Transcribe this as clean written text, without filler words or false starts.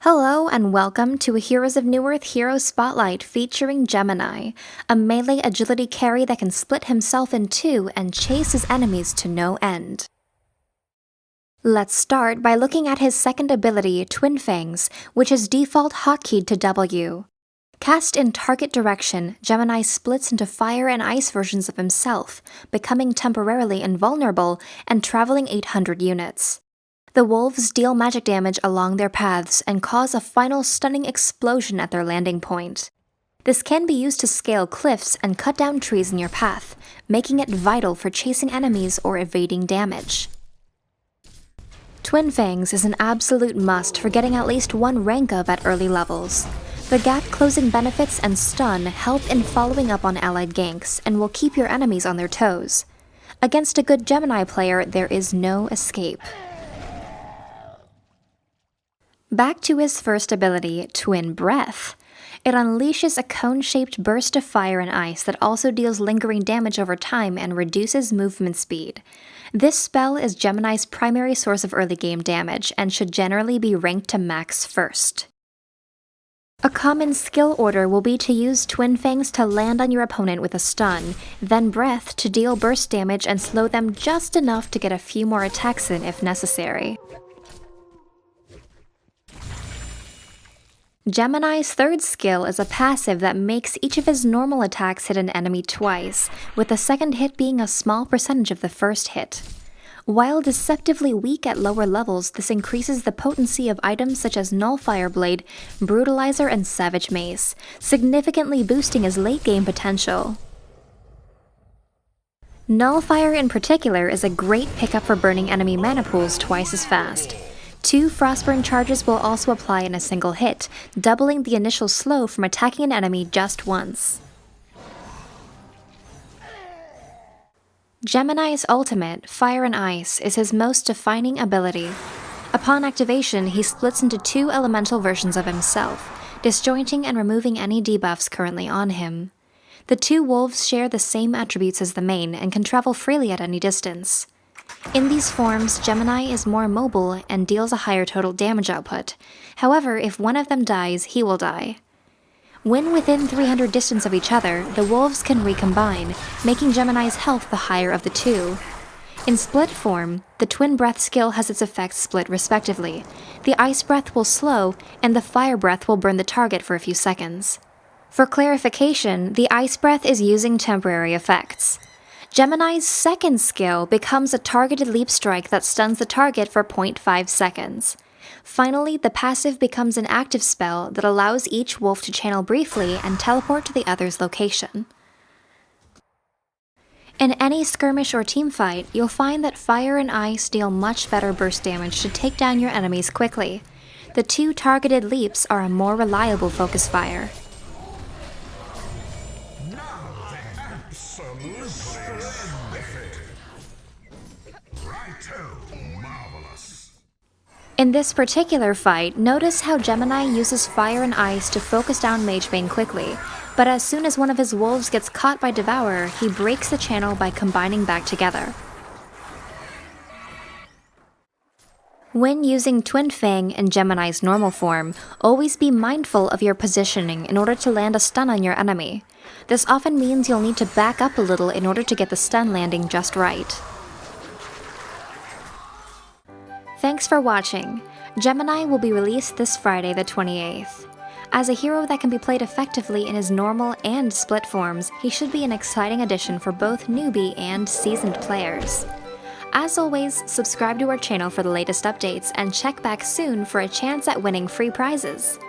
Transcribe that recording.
Hello and welcome to a Heroes of Newerth Hero Spotlight featuring Gemini, a melee agility carry that can split himself in two and chase his enemies to no end. Let's start by looking at his second ability, Twin Fangs, which is default hotkeyed to W. Cast in target direction, Gemini splits into fire and ice versions of himself, becoming temporarily invulnerable and traveling 800 units. The wolves deal magic damage along their paths and cause a final stunning explosion at their landing point. This can be used to scale cliffs and cut down trees in your path, making it vital for chasing enemies or evading damage. Twin Fangs is an absolute must for getting at least one rank up at early levels. The gap-closing benefits and stun help in following up on allied ganks and will keep your enemies on their toes. Against a good Gemini player, there is no escape. Back to his first ability, Twin Breath. It unleashes a cone-shaped burst of fire and ice that also deals lingering damage over time and reduces movement speed. This spell is Gemini's primary source of early game damage and should generally be ranked to max first. A common skill order will be to use Twin Fangs to land on your opponent with a stun, then Breath to deal burst damage and slow them just enough to get a few more attacks in if necessary. Gemini's third skill is a passive that makes each of his normal attacks hit an enemy twice, with the second hit being a small percentage of the first hit. While deceptively weak at lower levels, this increases the potency of items such as Nullfire Blade, Brutalizer, and Savage Mace, significantly boosting his late-game potential. Nullfire in particular is a great pickup for burning enemy mana pools twice as fast. 2 Frostburn charges will also apply in a single hit, doubling the initial slow from attacking an enemy just once. Gemini's ultimate, Fire and Ice, is his most defining ability. Upon activation, he splits into 2 elemental versions of himself, disjointing and removing any debuffs currently on him. The 2 wolves share the same attributes as the main and can travel freely at any distance. In these forms, Gemini is more mobile and deals a higher total damage output. However, if one of them dies, he will die. When within 300 distance of each other, the wolves can recombine, making Gemini's health the higher of the 2. In split form, the Twin Breath skill has its effects split respectively. The Ice Breath will slow, and the Fire Breath will burn the target for a few seconds. For clarification, the Ice Breath is using temporary effects. Gemini's second skill becomes a targeted leap strike that stuns the target for 0.5 seconds. Finally, the passive becomes an active spell that allows each wolf to channel briefly and teleport to the other's location. In any skirmish or teamfight, you'll find that Fire and Ice deal much better burst damage to take down your enemies quickly. The 2 targeted leaps are a more reliable focus fire. In this particular fight, notice how Gemini uses Fire and Ice to focus down Magebane quickly, but as soon as one of his wolves gets caught by Devourer, he breaks the channel by combining back together. When using Twin Fang in Gemini's normal form, always be mindful of your positioning in order to land a stun on your enemy. This often means you'll need to back up a little in order to get the stun landing just right. Thanks for watching. Gemini will be released this Friday the 28th. As a hero that can be played effectively in his normal and split forms, he should be an exciting addition for both newbie and seasoned players. As always, subscribe to our channel for the latest updates and check back soon for a chance at winning free prizes.